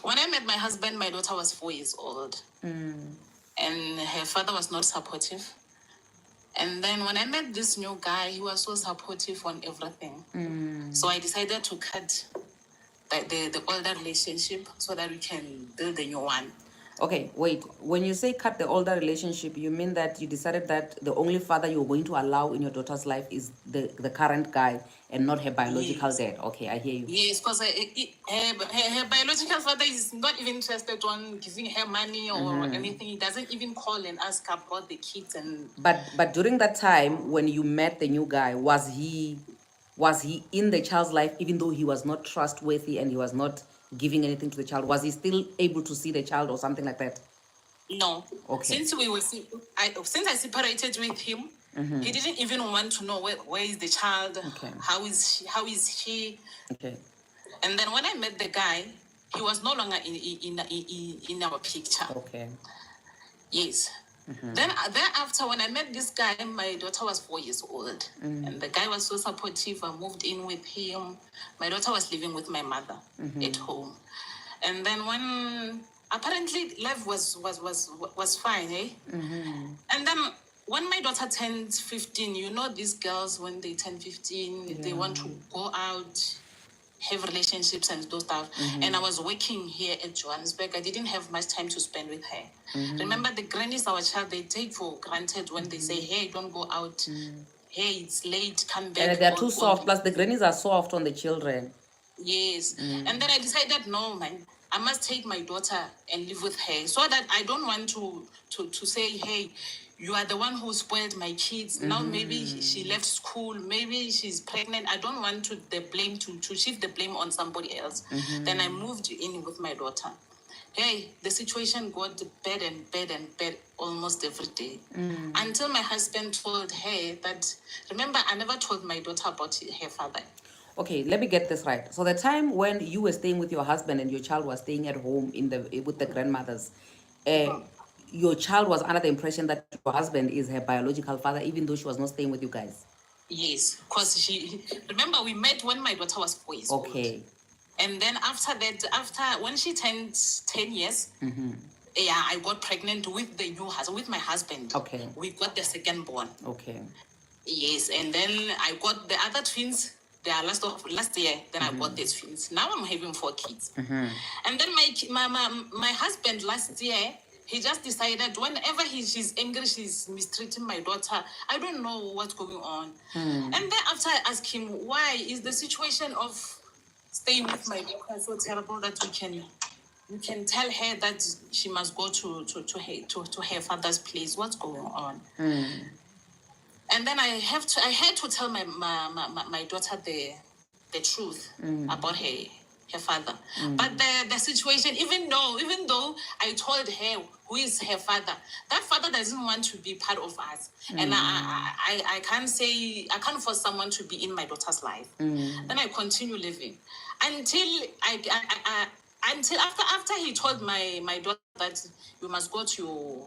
When I met my husband, my daughter was 4 years old. And her father was not supportive. And then when I met this new guy, he was so supportive on everything. So I decided to cut the older relationship so that we can build a new one. Okay, wait. When you say cut the older relationship, you mean that you decided that the only father you're going to allow in your daughter's life is the current guy and not her biological Yes. dad. Okay, I hear you. Yes, because her biological father is not even interested on giving her money or anything. He doesn't even call and ask about the kids. And But during that time when you met the new guy, was he in the child's life even though he was not trustworthy and he was not giving anything to the child? Was he still able to see the child or something like that? no, Okay. since I separated with him, he didn't even want to know where is the child. Okay. How is she? Okay. And then when I met the guy, he was no longer in our picture. Okay. Yes. Then after, when I met this guy, my daughter was 4 years old. And the guy was so supportive. I moved in with him. My daughter was living with my mother at home. And then when apparently life was fine, eh? And then when my daughter turned 15, you know, these girls, when they turn 15, they want to go out, have relationships and those stuff. And I was working here at Johannesburg. I didn't have much time to spend with her. Remember, the grannies, our child, they take for granted when they say, hey, don't go out. Hey, it's late, come back. And they're too soft. Plus, the grannies are soft on the children. Yes. And then I decided, no, man, I must take my daughter and live with her so that I don't want to say, hey, you are the one who spoiled my kids. Now maybe she left school, maybe she's pregnant. I don't want the blame to shift the blame on somebody else. Then I moved in with my daughter. Hey, the situation got bad and bad and bad almost every day. Until my husband told her that, remember, I never told my daughter about her father. Okay, let me get this right. So the time when you were staying with your husband and your child was staying at home with the grandmothers, your child was under the impression that your husband is her biological father, even though she was not staying with you guys. Yes, because remember, we met when my daughter was 4 years old. Okay. And then after when she turned 10 years, yeah, I got pregnant with the new husband, with my husband. Okay. We got the second born. Okay. Yes, and then I got the other twins. They are last year. Then I got these twins. Now I'm having 4 kids. And then my husband last year, he just decided whenever she's angry, she's mistreating my daughter. I don't know what's going on. And then after I asked him, why is the situation of staying with my daughter so terrible that you can tell her that she must go to her father's place? What's going on? And then I had to tell my daughter the truth about her father. But the situation, even though I told her who is her father, that father doesn't want to be part of us. And I can't force someone to be in my daughter's life. Then I continue living until until after he told my daughter that you must go to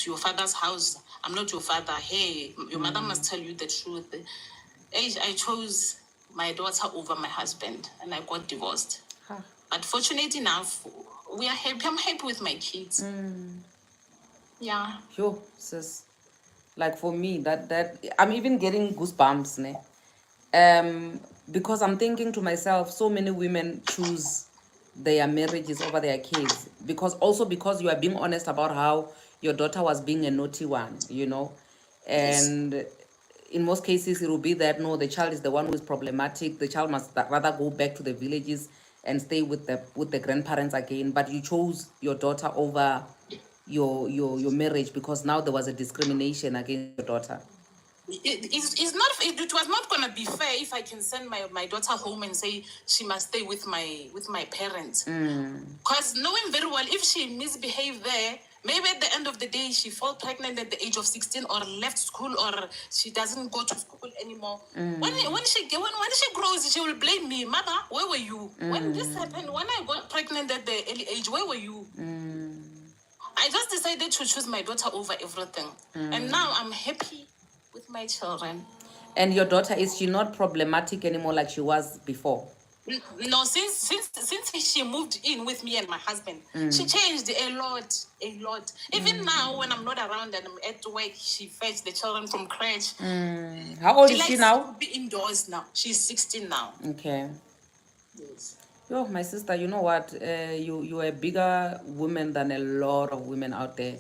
your father's house. I'm not your father. Hey, your mother must tell you the truth. I chose my daughter over my husband, and I got divorced. But fortunately enough, we are happy. I'm happy with my kids. Yeah. Sure, sis. Like for me, that I'm even getting goosebumps, ne? Because I'm thinking to myself, so many women choose their marriages over their kids because you are being honest about how your daughter was being a naughty one, and yes. In most cases it will be that no, the child is the one who is problematic. The child must rather go back to the villages and stay with the grandparents again, but you chose your daughter over your marriage because now there was a discrimination against your daughter. It was not gonna be fair if I can send my daughter home and say she must stay with my parents. Because knowing very well, if she misbehaved there, maybe at the end of the day she fell pregnant at the age of 16 or left school or she doesn't go to school anymore. When she grows, she will blame me. Mother, where were you? When this happened, when I got pregnant at the early age, where were you? I just decided to choose my daughter over everything. And now I'm happy with my children. And your daughter, is she not problematic anymore like she was before? No, since she moved in with me and my husband, she changed a lot, a lot. Even now, when I'm not around and I'm at work, she fetched the children from crèche. How old She is she likes now? to be indoors now. She's 16 now. Okay. Yes. Yo, my sister, you know what? You're a bigger woman than a lot of women out there.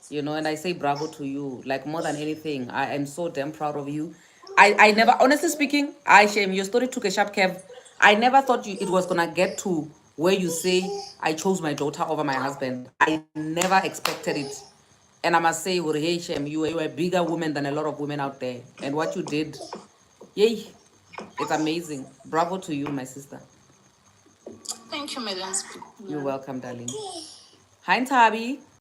You know, and I say bravo to you. Like more than anything, I am so damn proud of you. I never, honestly speaking, I shame your story took a sharp curve. I never thought it was gonna get to where you say I chose my daughter over my husband. I never expected it. And I must say, hey, Shem, you are a bigger woman than a lot of women out there. And what you did, yay, it's amazing. Bravo to you, my sister. Thank you, Madam. You're welcome, darling. Hi, Tabi.